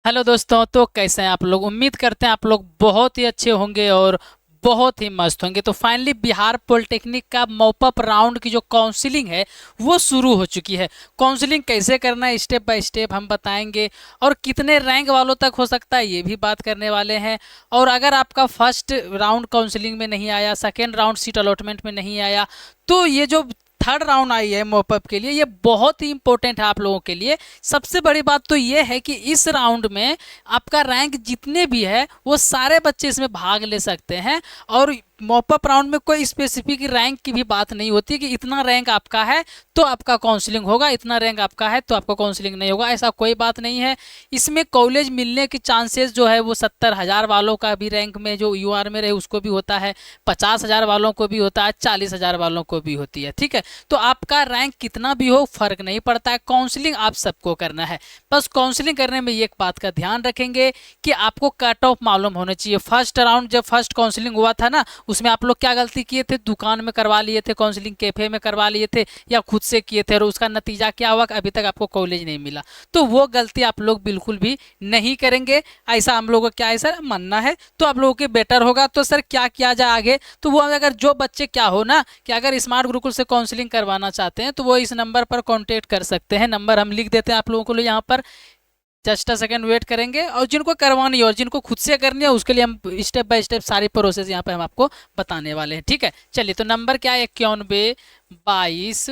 Hello दोस्तों। तो कैसे हैं आप लोग? उम्मीद करते हैं आप लोग बहुत ही अच्छे होंगे और बहुत ही मस्त होंगे। तो फाइनली बिहार पॉलिटेक्निक का मॉपअप राउंड की जो काउंसलिंग है वो शुरू हो चुकी है। काउंसलिंग कैसे करना है स्टेप बाय स्टेप हम बताएंगे, और कितने रैंक वालों तक हो सकता है ये भी बात करने वाले हैं। और अगर आपका फर्स्ट राउंड काउंसलिंग में नहीं आया, सेकेंड राउंड सीट अलॉटमेंट में नहीं आया, तो ये जो थर्ड राउंड आई है मॉपअप के लिए, ये बहुत ही इंपॉर्टेंट है आप लोगों के लिए। सबसे बड़ी बात तो ये है कि इस राउंड में आपका रैंक जितने भी है वो सारे बच्चे इसमें भाग ले सकते हैं। और मॉपअप राउंड में कोई स्पेसिफिक रैंक की भी बात नहीं होती कि इतना रैंक आपका है तो आपका काउंसलिंग होगा, इतना रैंक आपका है तो आपका काउंसलिंग नहीं होगा, ऐसा कोई बात नहीं है। इसमें कॉलेज मिलने के चांसेस जो है वो 70,000 वालों का भी रैंक में जो यूआर में रहे उसको भी होता है, 50,000 वालों को भी होता है, 40,000 वालों को भी होती है। ठीक है, तो आपका रैंक कितना भी हो फर्क नहीं पड़ता है, काउंसलिंग आप सबको करना है। बस काउंसलिंग करने में एक बात का ध्यान रखेंगे कि आपको कट ऑफ मालूम होना चाहिए। फर्स्ट राउंड जब फर्स्ट काउंसलिंग हुआ था ना, उसमें आप लोग क्या गलती किए थे? दुकान में करवा लिए थे, काउंसलिंग कैफे में करवा लिए थे, या खुद से किए थे, और उसका नतीजा क्या हुआ कि अभी तक आपको कॉलेज नहीं मिला। तो वो गलती आप लोग बिल्कुल भी नहीं करेंगे, ऐसा हम लोगों का क्या है सर मानना है। तो आप लोगों के बेटर होगा। तो सर क्या किया जाए आगे? तो वो अगर जो बच्चे क्या हो ना कि अगर स्मार्ट गुरुकुल से काउंसलिंग करवाना चाहते हैं तो वो इस नंबर पर कांटेक्ट कर सकते हैं। नंबर हम लिख देते हैं आप लोगों को लिए यहाँ पर, जस्ट अ सेकंड वेट करेंगे। और जिनको करवानी है और जिनको खुद से करनी है उसके लिए हम स्टेप बाय स्टेप सारी प्रोसेस यहाँ पे हम आपको बताने वाले हैं। ठीक है, चलिए। तो नंबर क्या है? 91 22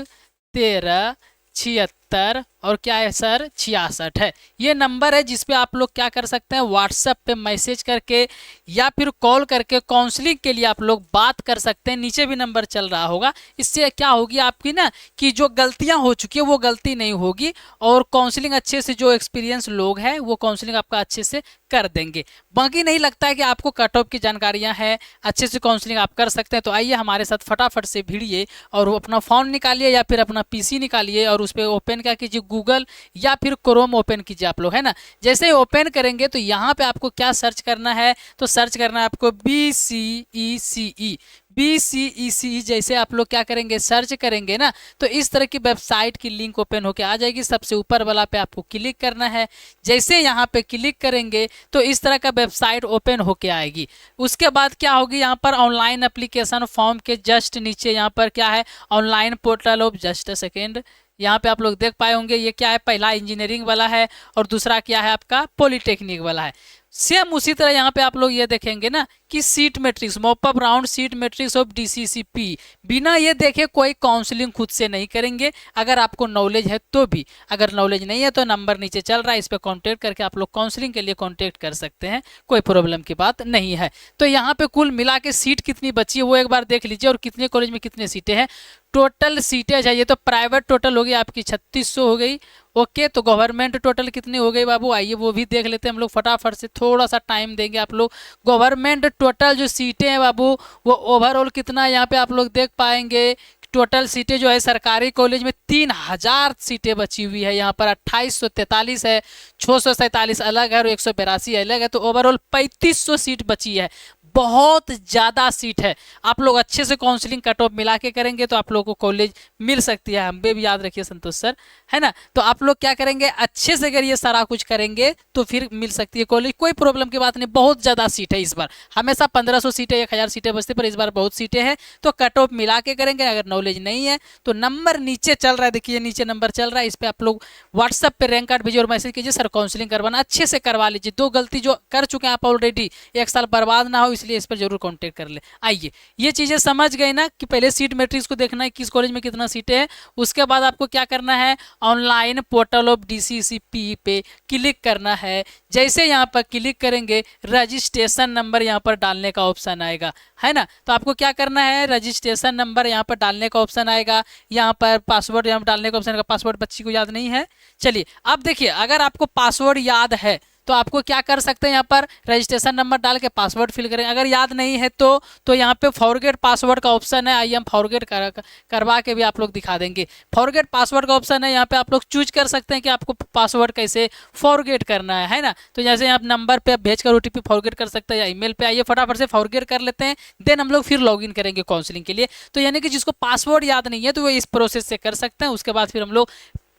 13 76, और क्या है सर? 66 है। ये नंबर है जिसपे आप लोग क्या कर सकते हैं, व्हाट्सएप पे मैसेज करके या फिर कॉल करके काउंसलिंग के लिए आप लोग बात कर सकते हैं। नीचे भी नंबर चल रहा होगा। इससे क्या होगी आपकी ना कि जो गलतियां हो चुकी है वो गलती नहीं होगी, और काउंसलिंग अच्छे से जो एक्सपीरियंस लोग हैं वो काउंसलिंग आपका अच्छे से कर देंगे। बाकी नहीं लगता है कि आपको कट ऑफ की जानकारियां हैं, अच्छे से काउंसलिंग आप कर सकते हैं। तो आइए हमारे साथ फटाफट से भिड़िए और वो अपना फ़ोन निकालिए या फिर अपना पीसी निकालिए और उस पर ओपन क्या कीजिए, गूगल या फिर क्रोम ओपन कीजिए आप लोग, है ना। जैसे ही ओपन करेंगे तो यहाँ पे आपको क्या सर्च करना है? तो सर्च करना है आपको BCECE। BCECE जैसे आप लोग क्या करेंगे, सर्च करेंगे ना, तो इस तरह की वेबसाइट की लिंक ओपन होके आ जाएगी। सबसे ऊपर वाला पे आपको क्लिक करना है। जैसे यहाँ पे क्लिक करेंगे तो इस तरह का वेबसाइट ओपन होके आएगी। उसके बाद क्या होगी, यहाँ पर ऑनलाइन एप्लीकेशन फॉर्म के जस्ट नीचे यहाँ पर क्या है, online portal of, just a second, यहाँ पे आप लोग देख पाए होंगे ये क्या है, पहला इंजीनियरिंग वाला है और दूसरा क्या है आपका पॉलिटेक्निक वाला है। सेम उसी तरह यहाँ पे आप लोग ये देखेंगे ना कि seat matrix, mop up round seat matrix of DCCP, बिना ये देखे कोई काउंसलिंग खुद से नहीं करेंगे। अगर आपको नॉलेज है तो भी, अगर नॉलेज नहीं है तो नंबर नीचे चल रहा है, इस पर कॉन्टेक्ट करके आप लोग काउंसलिंग के लिए कॉन्टेक्ट कर सकते हैं, कोई प्रॉब्लम की बात नहीं है। तो यहाँ पे कुल मिला के सीट कितनी बची है वो एक बार देख लीजिए, और कितने कॉलेज में कितने सीटें हैं। टोटल सीटें है, ये तो प्राइवेट टोटल हो गई आपकी 3600 हो गई। ओके, तो गवर्नमेंट टोटल कितनी हो गई बाबू? आइए वो भी देख लेते हैं हम लोग फटाफट से, थोड़ा सा टाइम देंगे आप लोग। गवर्नमेंट टोटल जो सीटें हैं बाबू वो ओवरऑल कितना है यहाँ पे आप लोग देख पाएंगे। टोटल सीटें जो है सरकारी कॉलेज में 3000 सीटें बची हुई है, यहाँ पर 2843 है, 647 अलग है और 182 अलग है, तो ओवरऑल 3500 सीट बची है। बहुत ज़्यादा सीट है। आप लोग अच्छे से काउंसलिंग कट ऑफ मिला के करेंगे तो आप लोगों को कॉलेज मिल सकती है। हमें भी याद रखिए संतोष सर, है ना। तो आप लोग क्या करेंगे, अच्छे से अगर ये सारा कुछ करेंगे तो फिर मिल सकती है कॉलेज, कोई प्रॉब्लम की बात नहीं। बहुत ज़्यादा सीट है इस बार, हमेशा 1500 सीटें 1000 सीटें बचती, पर इस बार बहुत सीटें हैं। तो कट ऑफ मिला के करेंगे। अगर नॉलेज नहीं है तो नंबर नीचे चल रहा है, देखिए नीचे नंबर चल रहा है, इस पर आप लोग व्हाट्सएप पे रैंक कार्ड भेजिए और मैसेज कीजिए सर काउंसलिंग करवाना, अच्छे से करवा लीजिए। दो गलती जो कर चुके हैं आप ऑलरेडी, एक साल बर्बाद ना हो, इसलिए इस पर जरूर कांटेक्ट कर ले। आइए, ये चीजें समझ गए ना कि पहले सीट मैट्रिक्स को देखना है किस कॉलेज में कितना सीटें हैं। उसके बाद आपको क्या करना है, ऑनलाइन पोर्टल ऑफ DCCP पे क्लिक करना है। जैसे यहाँ पर क्लिक करेंगे रजिस्ट्रेशन नंबर यहाँ पर डालने का ऑप्शन आएगा, है ना। तो आपको क्या करना है, रजिस्ट्रेशन नंबर यहाँ पर डालने का ऑप्शन आएगा, यहाँ पर पासवर्ड यहाँ पर डालने का ऑप्शन आएगा। पासवर्ड बच्ची को याद नहीं है, चलिए अब देखिए, अगर आपको पासवर्ड याद है तो आपको क्या कर सकते हैं, यहाँ पर रजिस्ट्रेशन नंबर डाल के पासवर्ड फिल करें। अगर याद नहीं है तो यहाँ पे फॉरगेट पासवर्ड का ऑप्शन है, आइए हम फॉरगेट करवा के भी आप लोग दिखा देंगे। फॉरगेट पासवर्ड का ऑप्शन है, यहाँ पे आप लोग चूज कर सकते हैं कि आपको पासवर्ड कैसे फॉरगेट करना है ना। तो जैसे आप नंबर पे भेजकर OTP फॉरगेट कर सकते हैं या ईमेल पे, आइए फटाफट से फॉरगेट कर लेते हैं, देन हम लोग फिर लॉगिन करेंगे काउंसलिंग के लिए। तो यानी कि जिसको पासवर्ड याद नहीं है तो वो इस प्रोसेस से कर सकते हैं। उसके बाद फिर हम लोग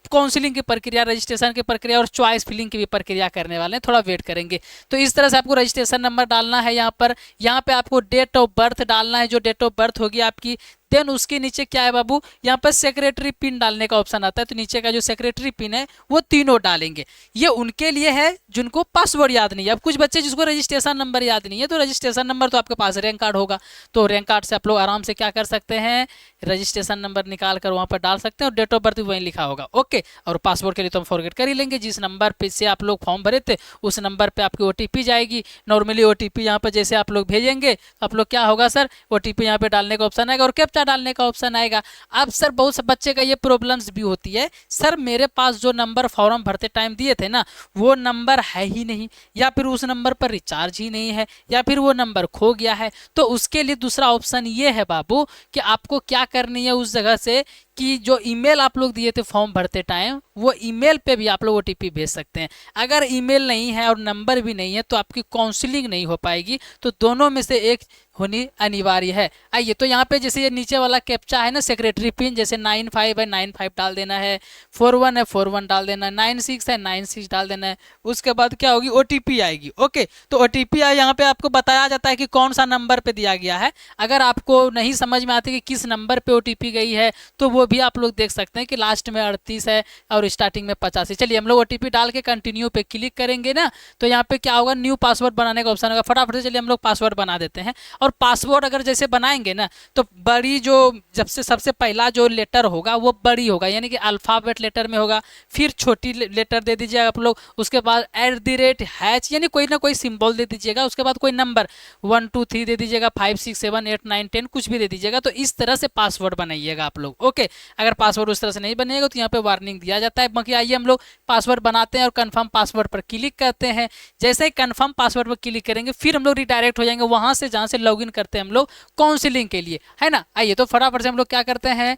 काउंसलिंग की प्रक्रिया, रजिस्ट्रेशन की प्रक्रिया और चॉइस फिलिंग की भी प्रक्रिया करने वाले हैं, थोड़ा वेट करेंगे। तो इस तरह से आपको रजिस्ट्रेशन नंबर डालना है यहाँ पे आपको डेट ऑफ बर्थ डालना है, जो डेट ऑफ बर्थ होगी आपकी। देन उसके नीचे क्या है बाबू, यहाँ पर सेक्रेटरी पिन डालने का ऑप्शन आता है, तो नीचे का जो सेक्रेटरी पिन है वो तीनों डालेंगे। ये उनके लिए है जिनको पासवर्ड याद नहीं है। अब कुछ बच्चे जिसको रजिस्ट्रेशन नंबर याद नहीं है, तो रजिस्ट्रेशन नंबर तो आपके पास रैंक कार्ड होगा, तो रैंक कार्ड से आप लोग आराम से क्या कर सकते हैं, रजिस्ट्रेशन नंबर निकाल कर वहाँ पर डाल सकते हैं और डेट ऑफ बर्थ भी वहीं लिखा होगा। ओके, और पासवर्ड के लिए तो हम फॉरगेट कर ही लेंगे। जिस नंबर पे से आप लोग फॉर्म भरे थे उस नंबर पे आपकी OTP जाएगी। नॉर्मली OTP यहाँ पर जैसे आप लोग भेजेंगे आप लोग क्या होगा सर, OTP यहाँ पे डालने का ऑप्शन आएगा और कैप्चा डालने का ऑप्शन आएगा। अब सर बहुत से बच्चे का ये प्रॉब्लम्स भी होती है, सर मेरे पास जो नंबर फॉर्म भरते टाइम दिए थे ना वो नंबर है ही नहीं, या फिर उस नंबर पर रिचार्ज ही नहीं है, या फिर वो नंबर खो गया है। तो उसके लिए दूसरा ऑप्शन ये है बाबू कि आपको क्या करनी है उस जगह से कि जो ईमेल आप लोग दिए थे फॉर्म भरते टाइम वो ईमेल पे भी आप लोग OTP भेज सकते हैं। अगर ईमेल नहीं है और नंबर भी नहीं है तो आपकी काउंसलिंग नहीं हो पाएगी, तो दोनों में से एक होनी अनिवार्य है। आइए, तो यहाँ पे जैसे ये नीचे वाला कैप्चा है ना सेक्रेटरी पिन, जैसे 95 है 95 डाल देना है, 41 है 41 डाल देना है, 96 है 96 डाल देना है। उसके बाद क्या होगी, OTP आएगी। ओके, तो OTP आए, यहाँ पे आपको बताया जाता है कि कौन सा नंबर पे दिया गया है। अगर आपको नहीं समझ में आती कि किस नंबर पे OTP गई है तो वो भी आप लोग देख सकते हैं कि लास्ट में 38 है और स्टार्टिंग में 85। चलिए हम लोग OTP डाल के कंटिन्यू पे क्लिक करेंगे ना, तो यहाँ पे क्या होगा, न्यू पासवर्ड बनाने का ऑप्शन होगा। फटाफट से चलिए हम लोग पासवर्ड बना देते हैं। और पासवर्ड अगर जैसे बनाएंगे ना तो बड़ी जो जब से सबसे पहला जो लेटर होगा वो बड़ी होगा, यानी कि अल्फाबेट लेटर में होगा, फिर छोटी लेटर दे दीजिएगा आप लोग, उसके बाद @ यानी कोई ना कोई सिंबल दे दीजिएगा, उसके बाद कोई नंबर 1 2 3 दे दीजिएगा, 5 6 7 8 9 10 कुछ भी दे दीजिएगा। तो इस तरह से पासवर्ड बनाइएगा आप लोग। ओके, अगर पासवर्ड उस तरह से नहीं बनेगा तो यहाँ पे वार्निंग दिया जाता है। बाकी आइए हम लोग पासवर्ड बनाते हैं और कंफर्म पासवर्ड पर क्लिक करते हैं। जैसे ही कंफर्म पासवर्ड पर क्लिक करेंगे फिर हम लोग रिडायरेक्ट हो जाएंगे वहां से जहां से लॉगिन करते हैं हम लोग काउंसलिंग के लिए, है ना। आइए तो फटाफट से हम लोग क्या करते हैं,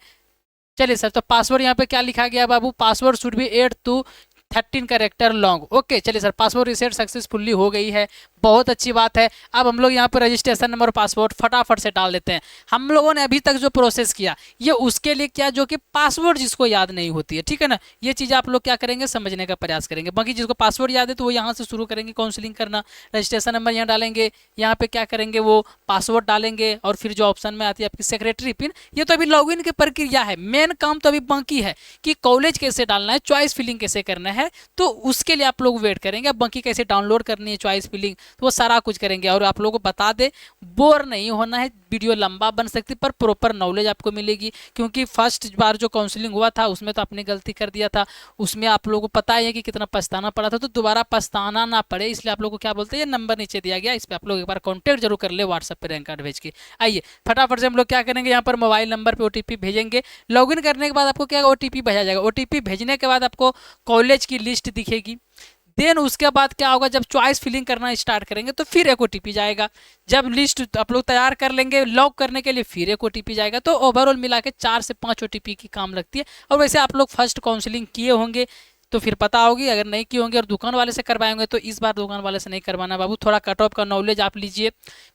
चलिए सर, तो पासवर्ड यहाँ पे क्या लिखा गया बाबू, password should be 8 to 13 character long. Okay, चलिए सर, पासवर्ड रिसेट सक्सेसफुली हो गई है, बहुत अच्छी बात है। अब हम लोग यहाँ पर रजिस्ट्रेशन नंबर और पासवर्ड फटाफट से डाल देते हैं। हम लोगों ने अभी तक जो प्रोसेस किया ये उसके लिए क्या, जो कि पासवर्ड जिसको याद नहीं होती है, ठीक है ना, ये चीज़ आप लोग क्या करेंगे, समझने का प्रयास करेंगे। बाकी जिसको पासवर्ड याद है तो वो यहाँ से शुरू करेंगे काउंसलिंग करना। रजिस्ट्रेशन नंबर यहाँ डालेंगे, यहाँ पे क्या करेंगे वो पासवर्ड डालेंगे, और फिर जो ऑप्शन में आती है आपकी सेक्रेटरी पिन, ये तो अभी लॉगिन की प्रक्रिया है, मेन काम तो अभी बाकी है कि कॉलेज कैसे डालना है, चॉइस फिलिंग कैसे करना है, तो उसके लिए आप लोग वेट करेंगे। अब बाकी कैसे डाउनलोड करनी है चॉइस फिलिंग तो वो सारा कुछ करेंगे। और आप लोगों को बता दे, बोर नहीं होना है, वीडियो लंबा बन सकती पर प्रॉपर नॉलेज आपको मिलेगी, क्योंकि फर्स्ट बार जो काउंसलिंग हुआ था उसमें तो आपने गलती कर दिया था, उसमें आप लोगों को पता है कि कितना पछताना पड़ा था, तो दोबारा पछताना ना पड़े इसलिए आप लोगों को क्या बोलते हैं, ये नंबर नीचे दिया गया, इस पर आप लोग एक बार कॉन्टैक्ट जरूर कर ले व्हाट्सएप पर रैंक कार्ड भेज के। आइए फटाफट से हम लोग क्या करेंगे, यहाँ पर मोबाइल नंबर पर OTP भेजेंगे। लॉगिन करने के बाद आपको क्या OTP भेजा जाएगा, OTP भेजने के बाद आपको कॉलेज की लिस्ट दिखेगी। देन उसके बाद क्या होगा, जब चॉइस फिलिंग करना स्टार्ट करेंगे तो फिर एक OTP जाएगा। जब लिस्ट आप लोग तैयार कर लेंगे लॉक करने के लिए फिर एक OTP जाएगा। तो ओवरऑल मिला के 4 से 5 OTP की काम लगती है। और वैसे आप लोग फर्स्ट काउंसलिंग किए होंगे तो फिर पता होगी, अगर नहीं किए होंगे और दुकान वाले से करवाएंगे तो इस बार दुकान वाले से नहीं करवाना बाबू। थोड़ा कट ऑफ का नॉलेज आप लीजिए,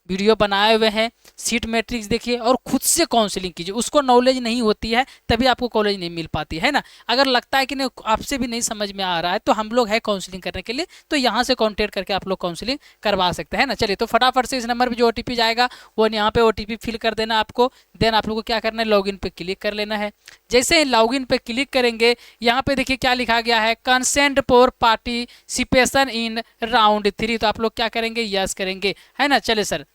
वीडियो बनाए हुए हैं, सीट मैट्रिक्स देखिए और खुद से काउंसलिंग कीजिए। उसको नॉलेज नहीं होती है तभी आपको कॉलेज नहीं मिल पाती है ना। अगर लगता है कि नहीं आपसे भी नहीं समझ में आ रहा है तो हम लोग है काउंसलिंग करने के लिए, तो यहाँ से कॉन्टेक्ट करके आप लोग काउंसलिंग करवा सकते हैं ना। चलिए तो फटाफट से इस नंबर पर जो OTP जाएगा वो यहाँ पे OTP फिल कर देना आपको। देन आप लोग को क्या करना है, लॉगिन पे क्लिक कर लेना है। जैसे ही लॉगिन पे क्लिक करेंगे यहाँ पे देखिए क्या लिखा गया है, consent for participation in round 3। तो आप लोग क्या करेंगे, यस करेंगे, है ना। चले सर,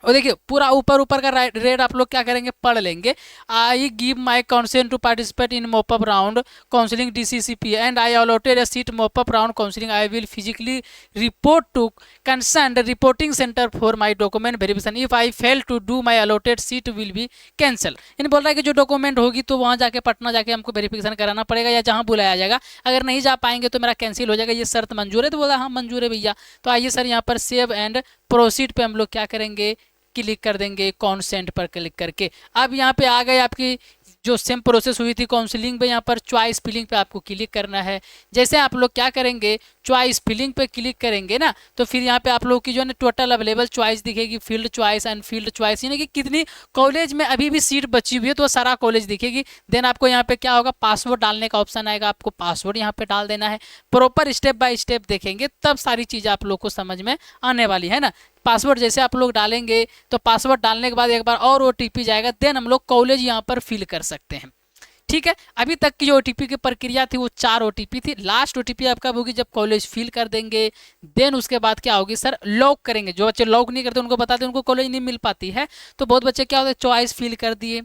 और देखिए पूरा ऊपर ऊपर का रेड आप लोग क्या करेंगे, पढ़ लेंगे। I give my consent to participate in mop up round counselling DCCP and I allotted a seat mop up round counselling. I will physically report to concern reporting centre for my document verification. If I fail to do my allotted seat will be cancel. यानी बोल रहा है कि जो document होगी तो वहाँ जाके पटना जाके हमको वेरिफिकेशन कराना पड़ेगा या जहाँ बुलाया जाएगा। अगर नहीं जा पाएंगे तो मेरा कैंसिल हो जाएगा, ये शर्त मंजूर है। तो बोला हाँ मंजूर है भैया। तो आइए सर यहाँ पर सेव एंड प्रोसीड पे हम लोग क्या करेंगे, क्लिक कर देंगे, कॉन्सेंट पर क्लिक करके। अब यहाँ पे आ गए आपकी जो सेम प्रोसेस हुई थी काउंसलिंग में, यहाँ पर चॉइस फिलिंग पे आपको क्लिक करना है। जैसे आप लोग क्या करेंगे, चॉइस फिलिंग पे क्लिक करेंगे ना, तो फिर यहाँ पे आप लोग की जो है ना टोटल अवेलेबल चॉइस दिखेगी, फील्ड चॉइस, अनफील्ड चॉइस, यानी कि कितनी कॉलेज में अभी भी सीट बची हुई है, तो वो सारा कॉलेज दिखेगी। देन आपको यहाँ पे क्या होगा, पासवर्ड डालने का ऑप्शन आएगा, आपको पासवर्ड यहाँ पे डाल देना है। प्रॉपर स्टेप बाय स्टेप देखेंगे तब सारी चीज़ें आप लोग को समझ में आने वाली है ना। पासवर्ड जैसे आप लोग डालेंगे तो पासवर्ड डालने के बाद एक बार और ओटीपी जाएगा, देन हम लोग कॉलेज यहाँ पर फिल कर सकते हैं। ठीक है, अभी तक की जो ओटीपी की प्रक्रिया थी वो 4 ओटीपी थी। लास्ट ओटीपी आपका होगी जब कॉलेज फिल कर देंगे, देन उसके बाद क्या होगी सर, लॉक करेंगे। जो बच्चे लॉक नहीं करते उनको बता दें, उनको कॉलेज नहीं मिल पाती है। तो बहुत बच्चे क्या होता है, चॉइस फिल कर दिए,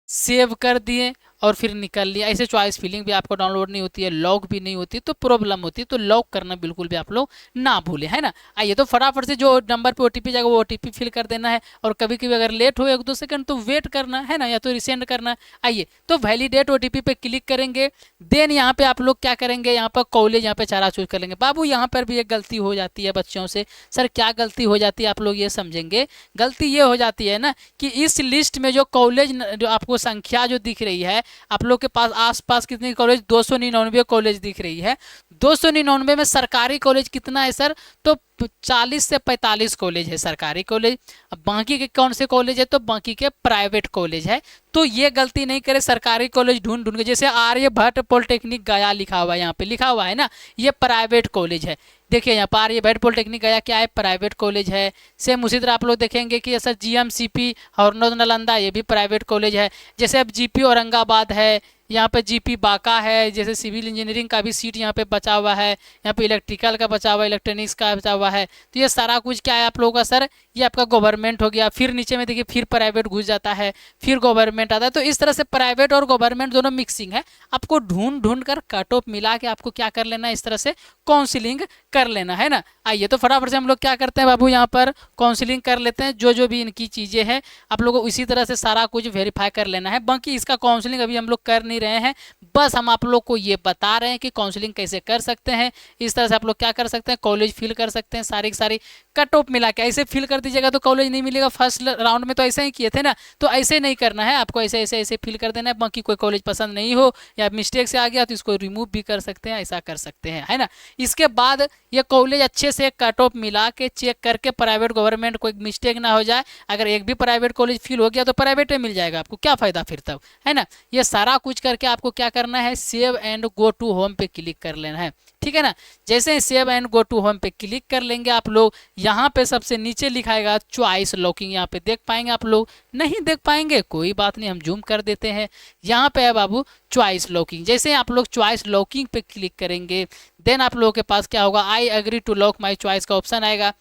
सेव कर दिए और फिर निकल लिया। ऐसे चॉइस फिलिंग भी आपको डाउनलोड नहीं होती है, लॉक भी नहीं होती, तो प्रॉब्लम होती है। तो लॉक करना बिल्कुल भी आप लोग ना भूलें, है ना। आइए तो फटाफट से जो नंबर पे ओटीपी जाएगा वो ओटीपी फिल कर देना है, और कभी कभी अगर लेट हो 1-2 सेकंड तो वेट करना है ना, या तो रिसेंड करना। आइए तो वैलिडेट ओटीपी पे क्लिक करेंगे। देन यहाँ पे आप लोग क्या करेंगे, यहाँ पर कॉलेज यहाँ पे सारा चूज कर लेंगे। बाबू यहाँ पर भी एक गलती हो जाती है बच्चों से। सर क्या गलती हो जाती है, आप लोग ये समझेंगे। गलती ये हो जाती है ना कि इस लिस्ट में जो कॉलेज जो आपको संख्या जो दिख रही है, आप लोग के पास आसपास कितनी कॉलेज, 299 कॉलेज दिख रही है। 299 में सरकारी कॉलेज कितना है सर, तो 40 से 45 कॉलेज है सरकारी कॉलेज। अब बाकी के कौन से कॉलेज है, तो बाकी के प्राइवेट कॉलेज है। तो ये गलती नहीं करे, सरकारी कॉलेज ढूंढ ढूंढ के, जैसे आर्यभट्ट पॉलिटेक्निक गया लिखा हुआ है, यहाँ पे लिखा हुआ है ना, ये प्राइवेट कॉलेज है। देखिए यहाँ पर आर्यभट्ट पॉलिटेक्निक गया क्या है, प्राइवेट कॉलेज है। सेम उसी तरह आप लोग देखेंगे कि सर जीएमसीपी हरनौत नालंदा, ये भी प्राइवेट कॉलेज है। जैसे अब जीपी औरंगाबाद है, यहाँ पे जीपी बांका है, जैसे सिविल इंजीनियरिंग का भी सीट यहाँ पे बचा हुआ है, यहाँ पे इलेक्ट्रिकल का बचा हुआ है, इलेक्ट्रॉनिक्स का बचा हुआ है। तो ये सारा कुछ क्या है आप लोगों का सर, ये आपका गवर्नमेंट हो गया। फिर नीचे में देखिए फिर प्राइवेट घुस जाता है, फिर गवर्नमेंट आता है। तो इस तरह से प्राइवेट और गवर्नमेंट दोनों मिक्सिंग है। आपको ढूंढ ढूंढ कर कट ऑफ मिला के आपको क्या कर लेना है, इस तरह से काउंसिलिंग कर लेना है ना। आइए तो फटाफट से हम लोग क्या करते हैं बाबू, यहाँ पर काउंसिलिंग कर लेते हैं। जो जो भी इनकी चीज़ें हैं आप लोगों को इसी तरह से सारा कुछ वेरीफाई कर लेना है। बाकी इसका काउंसलिंग अभी हम लोग कर नहीं रहे हैं, बस हम आप लोग को ये बता रहे हैं कि काउंसलिंग कैसे कर सकते हैं। इस तरह से आप लोग क्या कर सकते हैं, कॉलेज फिल कर सकते हैं। सारी की सारी कट ऑफ मिला के ऐसे फिल कर दीजिएगा तो कॉलेज नहीं मिलेगा। फर्स्ट राउंड में तो ऐसे ही किए थे ना, तो ऐसे नहीं करना है आपको, ऐसे ऐसे ऐसे फिल कर देना है। बाकी कोई कॉलेज पसंद नहीं हो या मिस्टेक से आ गया तो इसको रिमूव भी कर सकते हैं, ऐसा कर सकते हैं, है ना। इसके बाद ये कॉलेज अच्छे से कट ऑफ मिला के चेक करके, प्राइवेट गवर्नमेंट कोई मिस्टेक ना हो जाए। अगर एक भी प्राइवेट कॉलेज फिल हो गया तो प्राइवेट में मिल जाएगा आपको, क्या फायदा फिर तब, है ना। ये सारा कुछ करके आपको क्या करना है, save and go to home पे क्लिक कर लेना है, ठीक है ना। जैसे ही save and go to home पे क्लिक कर लेंगे आप लोग, यहाँ पे सबसे नीचे लिखाएगा चॉइस लॉकिंग। यहाँ पे देख पाएंगे आप लोग, नहीं देख पाएंगे कोई बात नहीं, हम जूम कर देते हैं। यहाँ पे है बाबू चॉइस लॉकिंग। जैसे आप लोग चॉइस लॉकिंग पे क्लिक करेंगे, देन आप लोगों के पास क्या होगा, I agree to lock my choice का ऑप्शन आएगा।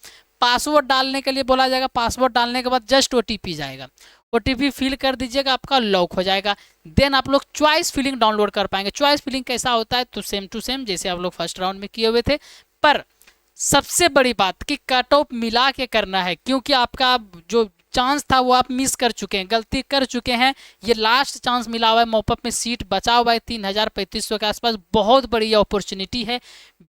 पासवर्ड डालने के लिए बोला जाएगा, पासवर्ड डालने के बाद जस्ट ओटीपी जाएगा, ओटीपी फिल कर दीजिएगा, आपका लॉक हो जाएगा। देन आप लोग चॉइस फिलिंग डाउनलोड कर पाएंगे। चॉइस फिलिंग कैसा होता है, तो सेम टू सेम जैसे आप लोग फर्स्ट राउंड में किए हुए थे, पर सबसे बड़ी बात कि कट ऑफ मिला के करना है, क्योंकि आपका जो चांस था वो आप मिस कर चुके हैं, गलती कर चुके हैं। ये लास्ट चांस मिला हुआ है, मॉपअप में सीट बचा हुआ है 3000-3500 के आसपास, बहुत बड़ी अपॉर्चुनिटी है।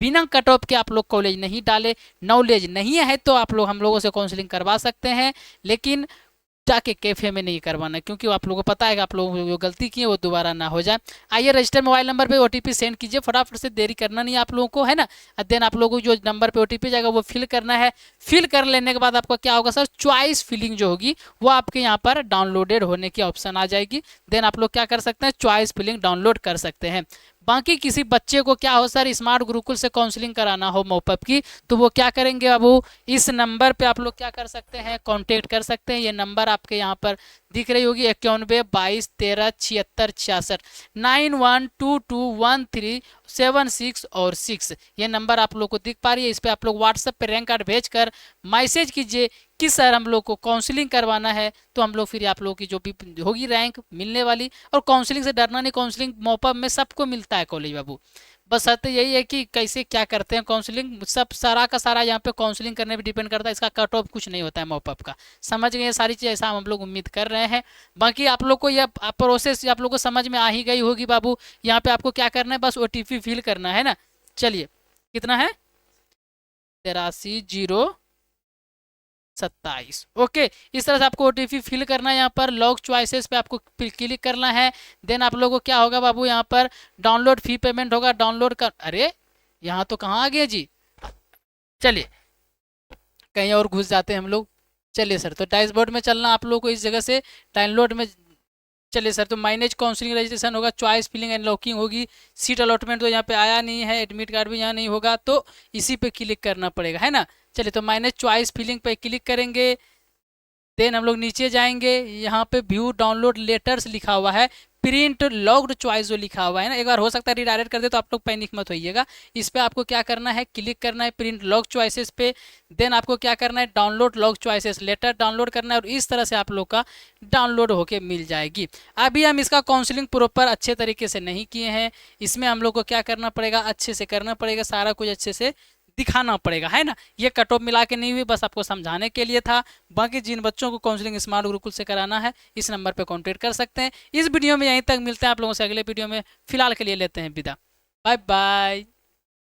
बिना कट ऑफ के आप लोग कॉलेज नहीं डाले, नॉलेज नहीं है तो आप लोग हम लोगों से काउंसलिंग करवा सकते हैं, लेकिन जाके कैफे में नहीं करवाना, क्योंकि आप लोगों को पता है कि आप लोगों जो गलती की है वो दोबारा ना हो जाए। आइए रजिस्टर मोबाइल नंबर पे ओटीपी सेंड कीजिए, फटाफट से, देरी करना नहीं है आप लोगों को, है ना। देन आप लोगों को जो नंबर पे ओटीपी जाएगा वो फिल करना है। फिल कर लेने के बाद आपका क्या होगा सर, चॉइस फिलिंग जो होगी वो आपके यहाँ पर डाउनलोडेड होने की ऑप्शन आ जाएगी। देन आप लोग क्या कर सकते हैं, चॉइस फिलिंग डाउनलोड कर सकते हैं। बाकी किसी बच्चे को क्या हो सर, स्मार्ट गुरुकुल से काउंसलिंग कराना हो मॉपअप की, तो वो क्या करेंगे बाबू, इस नंबर पे आप लोग क्या कर सकते हैं, कांटेक्ट कर सकते हैं। ये नंबर आपके यहाँ पर दिख रही होगी, 91 22 13 76 66, 91221376 और 6, ये नंबर आप लोग को दिख पा रही है। इस पर आप लोग व्हाट्सएप पे रैंक कार्ड भेजकर मैसेज कीजिए कि सर हम लोग को काउंसलिंग करवाना है, तो हम लोग फिर आप लोगों की जो भी होगी रैंक मिलने वाली। और काउंसलिंग से डरना नहीं, काउंसलिंग मॉपअप में सबको मिलता है कॉलेज बाबू, बस शर्त यही है कि कैसे क्या करते हैं काउंसलिंग, सब सारा का सारा यहाँ पे काउंसलिंग करने पे डिपेंड करता है। इसका कट ऑफ कुछ नहीं होता है मॉपअप का, समझ गए ये सारी चीज़, ऐसा हम लोग उम्मीद कर रहे हैं। बाकी आप लोग को यह प्रोसेस आप लोग को समझ में आ ही गई होगी बाबू। यहाँ पे आपको क्या करना है, बस ओटीपी फिल करना है ना। चलिए कितना है, 8307 27। ओके, इस तरह से आपको ओटीपी फिल करना है। यहाँ पर लॉक चॉइसेस पे आपको क्लिक करना है। देन आप लोगों को क्या होगा बाबू, यहाँ पर डाउनलोड फी पेमेंट होगा, डाउनलोड कर, अरे यहाँ तो कहाँ आ गया जी, चलिए कहीं और घुस जाते हैं हम लोग। चलिए सर, तो डैशबोर्ड में चलना आप लोगों को, इस जगह से डाउनलोड में। चलिए सर, तो मैनेज काउंसलिंग रजिस्ट्रेशन होगा, चॉइस फिलिंग एंड लॉकिंग होगी, सीट अलॉटमेंट तो यहाँ पे आया नहीं है, एडमिट कार्ड भी यहाँ नहीं होगा, तो इसी पे क्लिक करना पड़ेगा, है ना। चलिए, तो मैनेज चॉइस फिलिंग पे क्लिक करेंगे। देन हम लोग नीचे जाएंगे, यहाँ पे व्यू डाउनलोड लेटर्स लिखा हुआ है, प्रिंट लॉग्ड चॉइस जो लिखा हुआ है ना, एक बार हो सकता है रिडायरेक्ट कर दे, तो आप लोग पैनिक मत होइएगा। इस पे आपको क्या करना है, क्लिक करना है प्रिंट लॉग चॉइसेस पे। देन आपको क्या करना है, download log choices letter download करना है, और इस तरह से आप लोग का डाउनलोड होके मिल जाएगी। अभी हम इसका काउंसलिंग प्रॉपर अच्छे तरीके से नहीं किए हैं, इसमें हम लोग को क्या करना पड़ेगा, अच्छे से करना पड़ेगा, सारा कुछ अच्छे से दिखाना पड़ेगा, है ना। ये कट ऑफ मिला के नहीं हुई, बस आपको समझाने के लिए था। बाकी जिन बच्चों को काउंसलिंग स्मार्ट गुरुकुल से कराना है, इस नंबर पे कांटेक्ट कर सकते हैं। इस वीडियो में यहीं तक, मिलते हैं आप लोगों से अगले वीडियो में। फिलहाल के लिए लेते हैं विदा, बाय बाय।